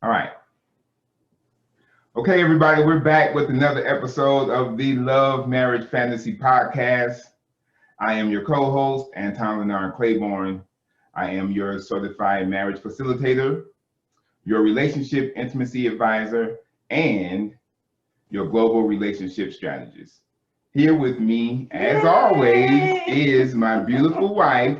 All right. Okay, everybody, we're back with another episode of the Love Marriage Fantasy Podcast. I am your co-host, Anton Leonard Claiborne. I am your certified marriage facilitator, your relationship intimacy advisor, and your global relationship strategist. Here with me, as always, is my beautiful wife.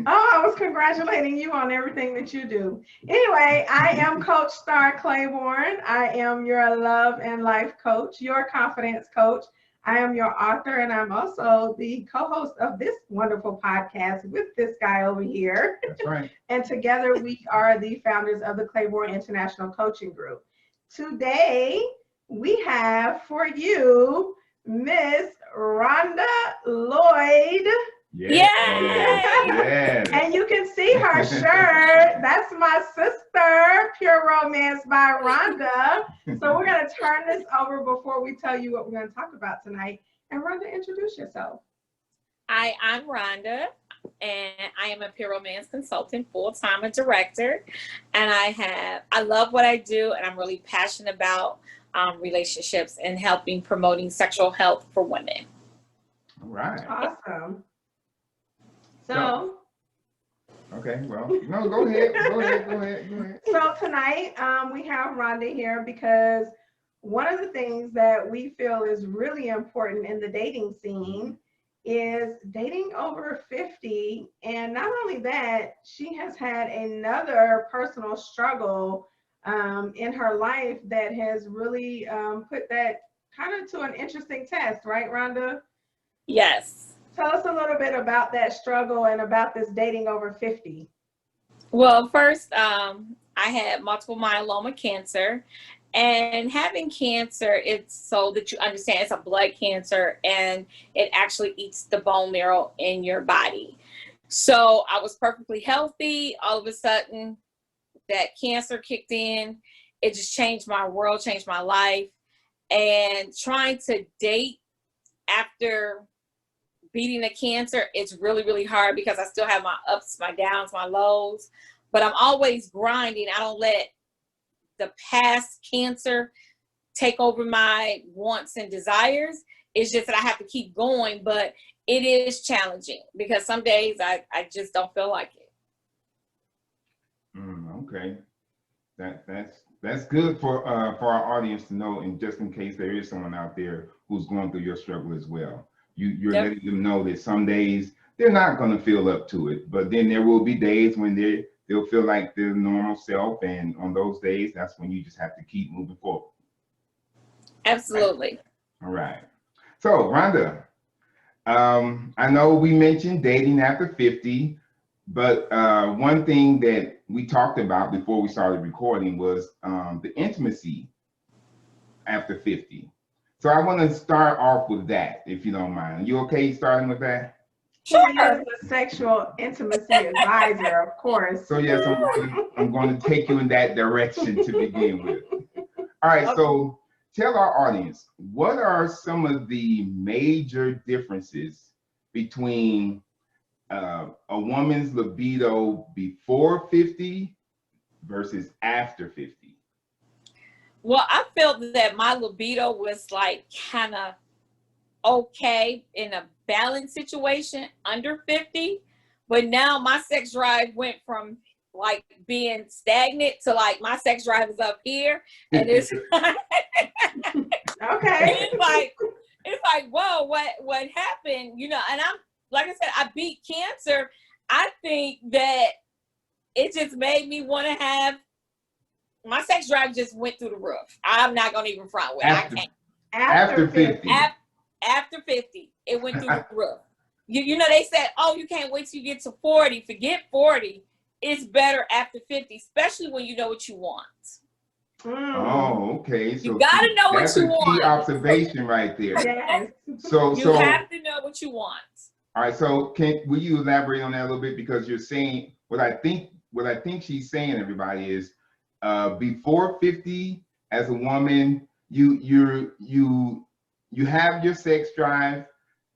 Oh, I was congratulating you on everything that you do. Anyway, I am Coach Star Claiborne. I am your love and life coach, your confidence coach. I am your author, and I'm also the co-host of this wonderful podcast with this guy over here. That's right. And together we are the founders of the Claiborne International Coaching Group. Today, we have for you Miss Rhonda Loyd. Yes. And you can see her shirt. That's my sister, Pure Romance by Rhonda. So we're going to turn this over before we tell you what we're going to talk about tonight. And Rhonda, introduce yourself. Hi, I'm Rhonda, and I am a Pure Romance consultant, full-time a director. And I love what I do, and I'm really passionate about relationships and helping promoting sexual health for women. All right. Awesome. So, okay, well, no, go ahead. So tonight we have Rhonda here because one of the things that we feel is really important in the dating scene is dating over 50. And not only that, she has had another personal struggle in her life that has really put that kind of to an interesting test, right, Rhonda? Yes. Tell us a little bit about that struggle and about this dating over 50. Well, first, I had multiple myeloma cancer, and having cancer, it's so that you understand it's a blood cancer and it actually eats the bone marrow in your body. So I was perfectly healthy. All of a sudden, that cancer kicked in. It just changed my world, changed my life. And trying to date after beating the cancer, it's really, really hard because I still have my ups, my downs, my lows, but I'm always grinding. I don't let the past cancer take over my wants and desires. It's just that I have to keep going, but it is challenging because some days I just don't feel like it. Okay, that's good for our audience to know, and just in case there is someone out there who's going through your struggle as well. You're Yep. letting them know that some days they're not going to feel up to it, but then there will be days when they'll feel like their normal self, and on those days, that's when you just have to keep moving forward. Absolutely. All right. So, Rhonda, I know we mentioned dating after 50, but one thing that we talked about before we started recording was the intimacy after 50. So I want to start off with that, if you don't mind. Are you okay starting with that? Sure. She is a sexual intimacy advisor, of course. So yes, I'm going to take you in that direction to begin with. All right, Okay. So tell our audience, what are some of the major differences between a woman's libido before 50 versus after 50? Well, I felt that my libido was like kind of okay in a balanced situation under 50, but now my sex drive went from like being stagnant to like my sex drive is up here, and it's like, Okay. it's like whoa, what happened, you know? And I'm like I said, I beat cancer. I think that it just made me want to have. My sex drive just went through the roof. I'm not gonna even front with it. I can't. After 50. After 50, it went through the roof. You know, they said, oh, you can't wait till you get to 40. Forget 40. It's better after 50, especially when you know what you want. Oh, okay. So you gotta know what you want. That's a key observation right there. Yes. So you have to know what you want. All right. So will you elaborate on that a little bit, because you're saying what I think she's saying, everybody, is before 50, as a woman, you have your sex drive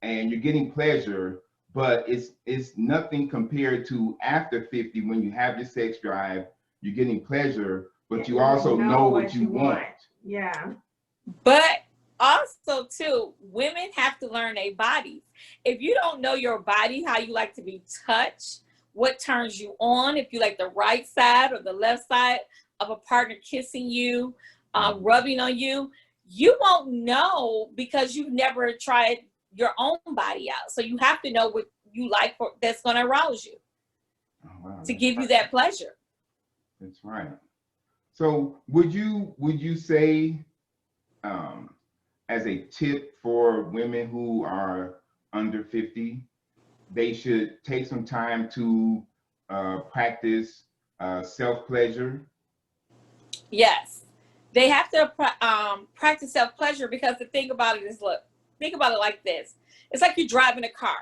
and you're getting pleasure, but it's nothing compared to after 50 when you have your sex drive, you're getting pleasure, but you also know what you want. Yeah. But also too, women have to learn their bodies. If you don't know your body, how you like to be touched, what turns you on, if you like the right side or the left side of a partner kissing you, rubbing on you, you won't know because you've never tried your own body out. So you have to know what you like that's going to arouse you to give you that pleasure. That's right. So would you say, as a tip for women who are under 50, they should take some time to practice self-pleasure? Yes, they have to practice self-pleasure, because the thing about it is, look, think about it like this. It's like you're driving a car.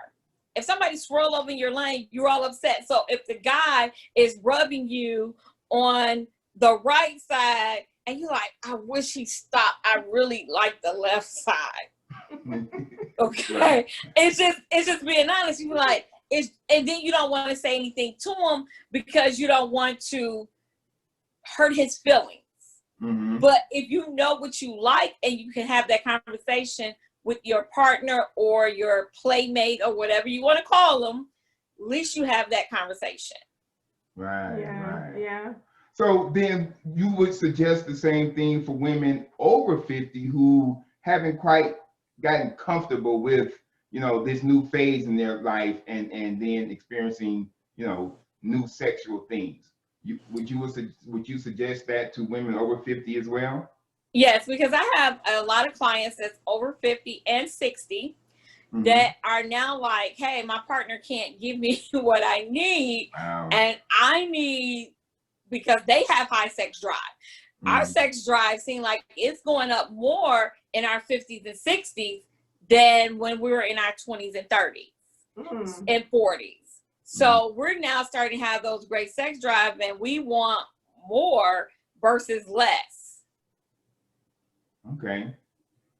If somebody swirl over in your lane, you're all upset. So if the guy is rubbing you on the right side and you're like, I wish he stopped, I really like the left side. Okay. Right. It's just being honest. You're like, and then you don't want to say anything to him because you don't want to hurt his feelings. Mm-hmm. But if you know what you like and you can have that conversation with your partner or your playmate or whatever you want to call them, at least you have that conversation. Right, yeah, right. Yeah. So then you would suggest the same thing for women over 50 who haven't quite gotten comfortable with, this new phase in their life and then experiencing, new sexual things. Would you suggest that to women over 50 as well? Yes, because I have a lot of clients that's over 50 and 60 that are now like, hey, my partner can't give me what I need. Wow. And I need, because they have high sex drive. Our sex drive seems like it's going up more in our 50s and 60s than when we were in our 20s and 30s and 40s. So we're now starting to have those great sex drive, and we want more versus less. Okay.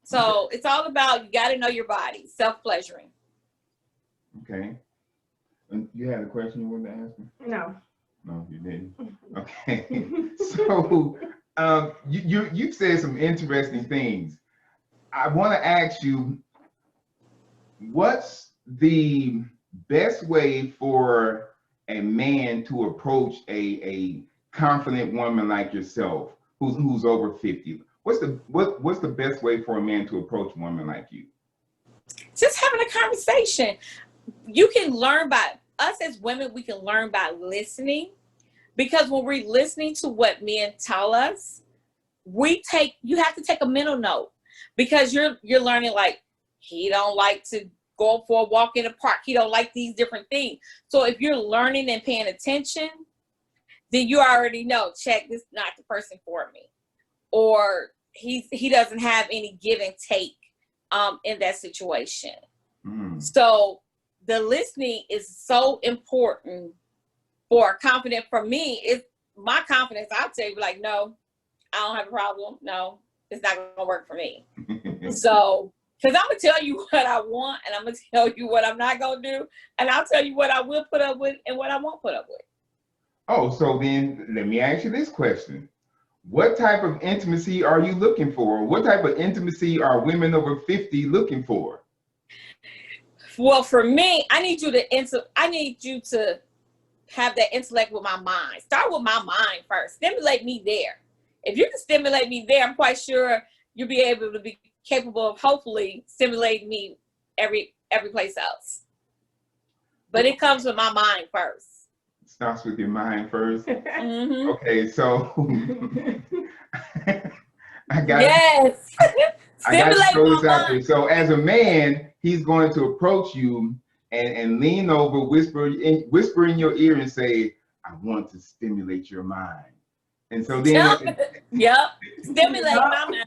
So it's all about, you got to know your body, self-pleasuring. Okay. And you had a question you wanted to ask me? No. No, you didn't. Okay. So you've said some interesting things. I want to ask you, what's the best way for a man to approach a confident woman like yourself who's over 50? What's the best way for a man to approach a woman like you? Just having a conversation. You can learn by, us as women, we can learn by listening, because when we're listening to what men tell us, you have to take a mental note, because you're learning, like, he don't like to go for a walk in the park. He don't like these different things. So if you're learning and paying attention, then you already know, check, this is not the person for me. Or he doesn't have any give and take in that situation. So the listening is so important for confidence. For me, it's my confidence. I'll tell you, like, no, I don't have a problem. No, it's not gonna work for me. So, because I'm gonna tell you what I want, and I'm gonna tell you what I'm not gonna do, and I'll tell you what I will put up with and what I won't put up with. Oh, so then let me ask you this question. What type of intimacy are you looking for? What type of intimacy are women over 50 looking for? Well, for me, I need you to have that intellect with my mind. Start with my mind first. Stimulate me there. If you can stimulate me there, I'm quite sure you'll be able to be capable of hopefully stimulating me every place else. But it comes with my mind first. Starts with your mind first. Mm-hmm. Okay, so I got to throw this out there. So as a man, he's going to approach you and lean over, whisper in your ear and say, I want to stimulate your mind. And so then stimulate my mind.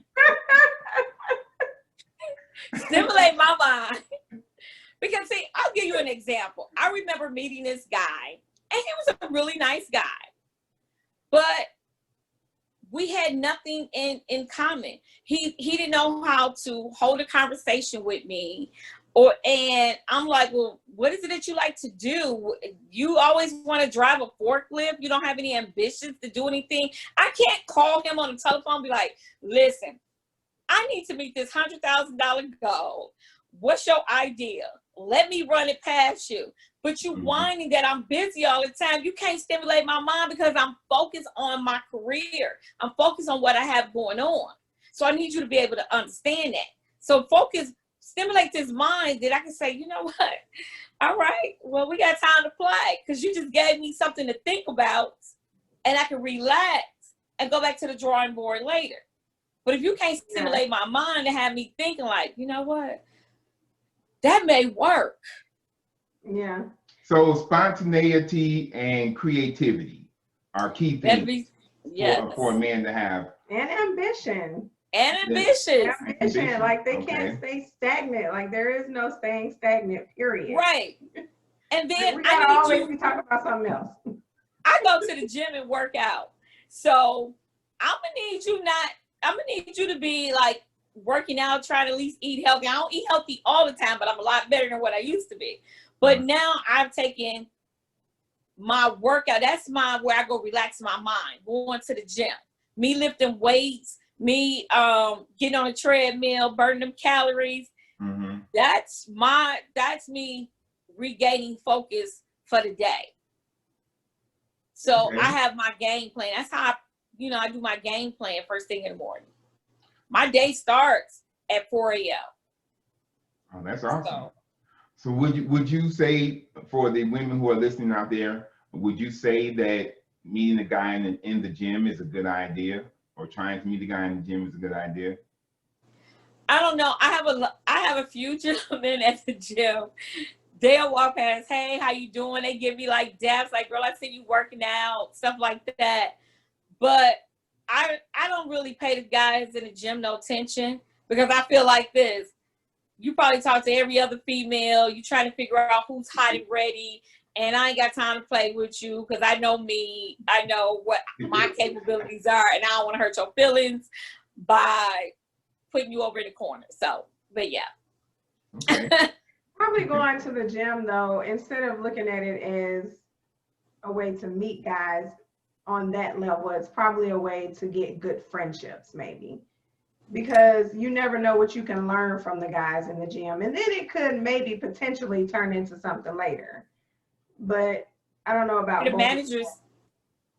Stimulate my mind. Because see, I'll give you an example. I remember meeting this guy, and he was a really nice guy, but we had nothing in common. He didn't know how to hold a conversation with me And I'm like, well, what is it that you like to do? You always want to drive a forklift. You don't have any ambitions to do anything. I can't call him on the telephone and be like, listen, I need to meet this $100,000 goal. What's your idea? Let me run it past you. But you whining that I'm busy all the time. You can't stimulate my mind because I'm focused on my career. I'm focused on what I have going on. So I need you to be able to understand that. So stimulate this mind that I can say, you know what? All right, well, we got time to play because you just gave me something to think about and I can relax and go back to the drawing board later. But if you can't stimulate my mind to have me thinking like, you know what? That may work. Yeah. So spontaneity and creativity are key things for a man to have. And ambition. And ambition. Ambition. Like they can't stay stagnant. Like there is no staying stagnant, period. Right. And then we gotta always be talking about something else. I go to the gym and work out. So I'm gonna need you to be like working out, trying to at least eat healthy. I don't eat healthy all the time, but I'm a lot better than what I used to be. But now I've taken my workout. That's where I go relax my mind, going to the gym, me lifting weights, me getting on a treadmill, burning them calories. That's me regaining focus for the day. So I have my game plan. That's how I do my game plan first thing in the morning. My day starts at 4 a.m. Oh, that's awesome. So would you say, for the women who are listening out there, would you say that meeting a guy in the gym is a good idea, or trying to meet a guy in the gym is a good idea? I don't know. I have a few gentlemen at the gym. They'll walk past, hey, how you doing? They give me like daps, like, girl, I see you working out, stuff like that. But I don't really pay the guys in the gym no attention, because I feel like this. You probably talk to every other female. You trying to figure out who's hot and ready. And I ain't got time to play with you because I know me. I know what my capabilities are. And I don't want to hurt your feelings by putting you over in the corner. So, but yeah. Okay. Probably going to the gym, though, instead of looking at it as a way to meet guys on that level, it's probably a way to get good friendships, maybe. Because you never know what you can learn from the guys in the gym. And then it could maybe potentially turn into something later. But I don't know about the managers.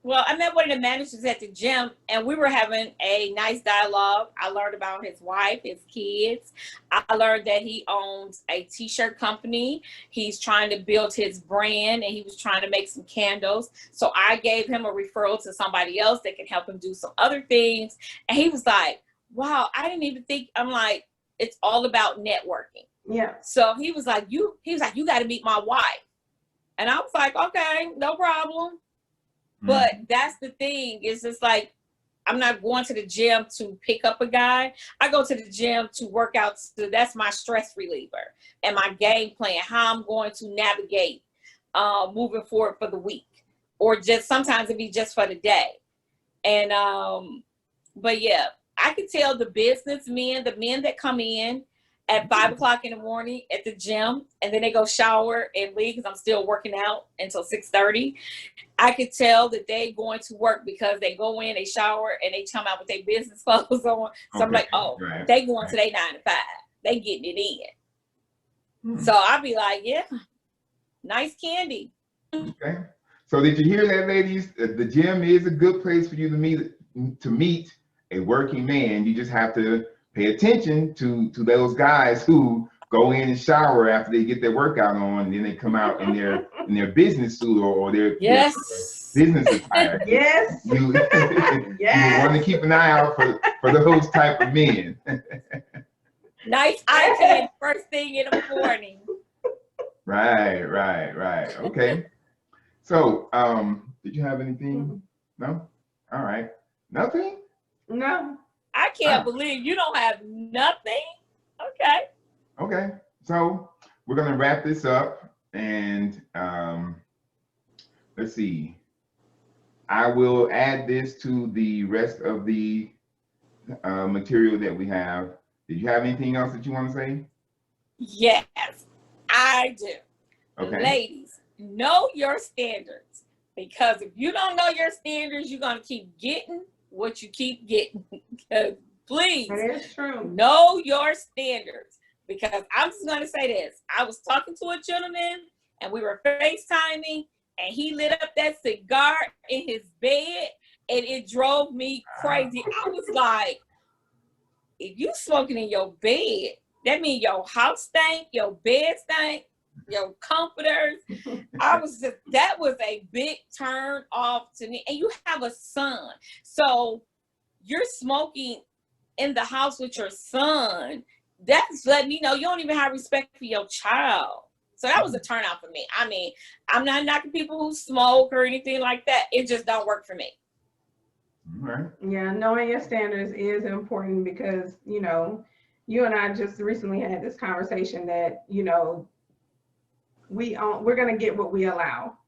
Well, I met one of the managers at the gym, and we were having a nice dialogue. I learned about his wife, his kids. I learned that he owns a t-shirt company. He's trying to build his brand, and he was trying to make some candles. So I gave him a referral to somebody else that can help him do some other things. And he was like, wow, I didn't even think. I'm like, it's all about networking. Yeah. So he was like, you got to meet my wife. And I was like, okay, no problem. But that's the thing. It's just like, I'm not going to the gym to pick up a guy. I go to the gym to work out. So that's my stress reliever and my game plan, how I'm going to navigate moving forward for the week, or just sometimes it'd be just for the day. And, but yeah, I could tell the businessmen, the men that come in at 5 o'clock in the morning at the gym, and then they go shower and leave because I'm still working out until 6:30. I could tell that they going to work because they go in, they shower, and they come out with their business clothes on. So I'm like, oh, they going to their 9 to 5. They getting it in. So I'll be like, yeah, nice candy. Okay. So did you hear that, ladies? The gym is a good place for you to meet a working man. You just have to pay attention to those guys who go in and shower after they get their workout on, and then they come out in their business suit or their business attire. Yes. You want to keep an eye out for those type of men. Nice eye candy first thing in the morning. Right. Okay. So, did you have anything? No? All right. Nothing? No. I can't believe you don't have nothing. Okay. So we're gonna wrap this up, and let's see. I will add this to the rest of the material that we have. Did you have anything else that you want to say? Yes, I do. Okay. Ladies, know your standards, because if you don't know your standards, you're going to keep getting what you keep getting. Please That is true. know your standards, because I'm just going to say this. I was talking to a gentleman and we were FaceTiming, and he lit up that cigar in his bed and it drove me crazy. I was like, if you smoking in your bed, that means your house stank, your bed stank, your comforters. That was a big turn off to me. And you have a son. So you're smoking in the house with your son. That's letting me know you don't even have respect for your child. So that was a turn off for me. I mean, I'm not knocking people who smoke or anything like that. It just don't work for me. All right. Yeah, knowing your standards is important because, you know, you and I just recently had this conversation that, you know, we're going to get what we allow.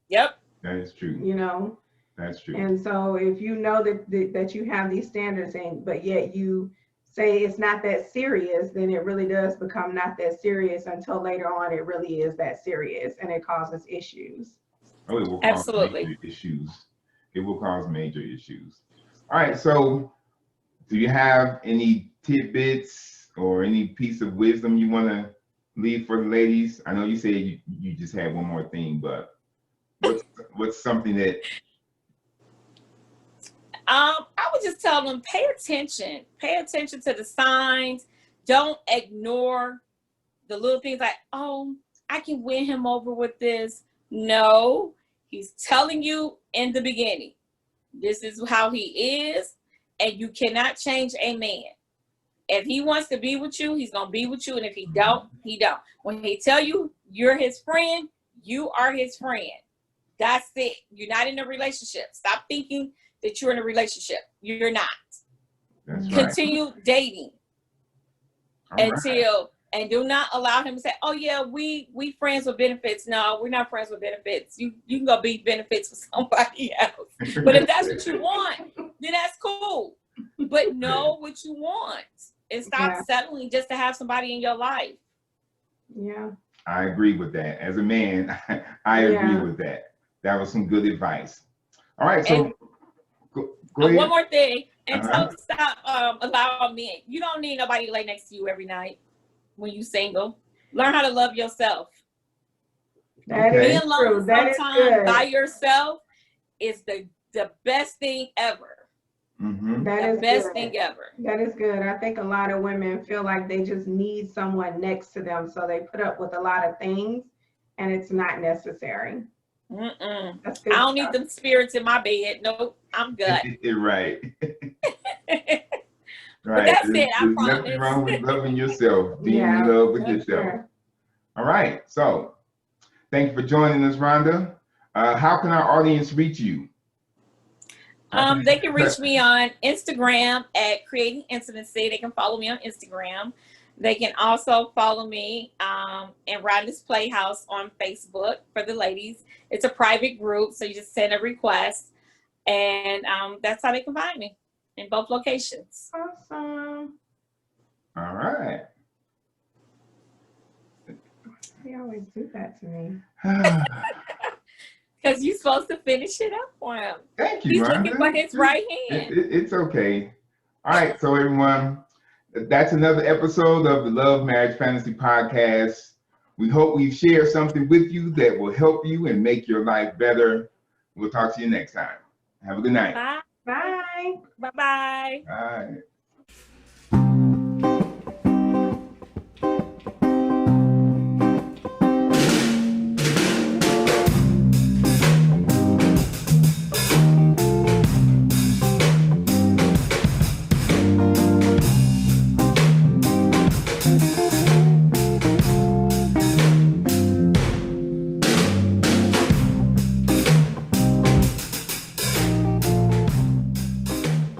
Yep. That is true. You know, That's true. and so if you know that you have these standards but yet you say it's not that serious, then it really does become not that serious until later on it really is that serious and it causes issues. Oh, it will cause Absolutely. major issues. It will cause major issues. All right. So, do you have any tidbits or any piece of wisdom you want to leave for the ladies? I know you said you just had one more thing, but what's something that? I would just tell them, pay attention to the signs. Don't ignore the little things like, oh, I can win him over with this. No, he's telling you in the beginning, this is how he is, and you cannot change a man. If he wants to be with you, he's going to be with you, and if he don't, he don't. When he tell you you're his friend, you are his friend. That's it. You're not in a relationship. Stop thinking that you're in a relationship. You're not. That's right. Continue dating All right. until, and do not allow him to say, oh yeah, we friends with benefits. No, we're not friends with benefits. You can go be benefits for somebody else. But if that's what you want, then that's cool. But know what you want and stop settling just to have somebody in your life. Yeah. I agree with that. As a man, I agree with that. That was some good advice. All right, so go ahead. One more thing, and tell them to stop allowing men. You don't need nobody to lay next to you every night when you single. Learn how to love yourself. That Okay. is Being alone true. That is sometimes good. by yourself is the best thing ever. Mm-hmm. That The is best good. thing ever. That is good. I think a lot of women feel like they just need someone next to them, so they put up with a lot of things, and it's not necessary. Mm-mm. That's good. I don't need them spirits in my bed. Nope, I'm good. Right. But Right. that's it. I There's promise. nothing wrong with loving yourself, being in love with yourself. Sure. All right. So, thank you for joining us, Rhonda. How can our audience reach you? They can reach me on Instagram at Creating Intimacy. They can follow me on Instagram. They can also follow me in Rhonda's Playhouse on Facebook for the ladies. It's a private group, so you just send a request, and that's how they can find me in both locations. Awesome. All right. You always do that to me. Because you're supposed to finish it up for him. Thank you, He's Rhonda. looking for his right hand. It's okay. All right, so everyone, that's another episode of the Love Marriage Fantasy Podcast. We hope we've shared something with you that will help you and make your life better. We'll talk to you next time. Have a good night. Bye. Bye. Bye-bye. Bye.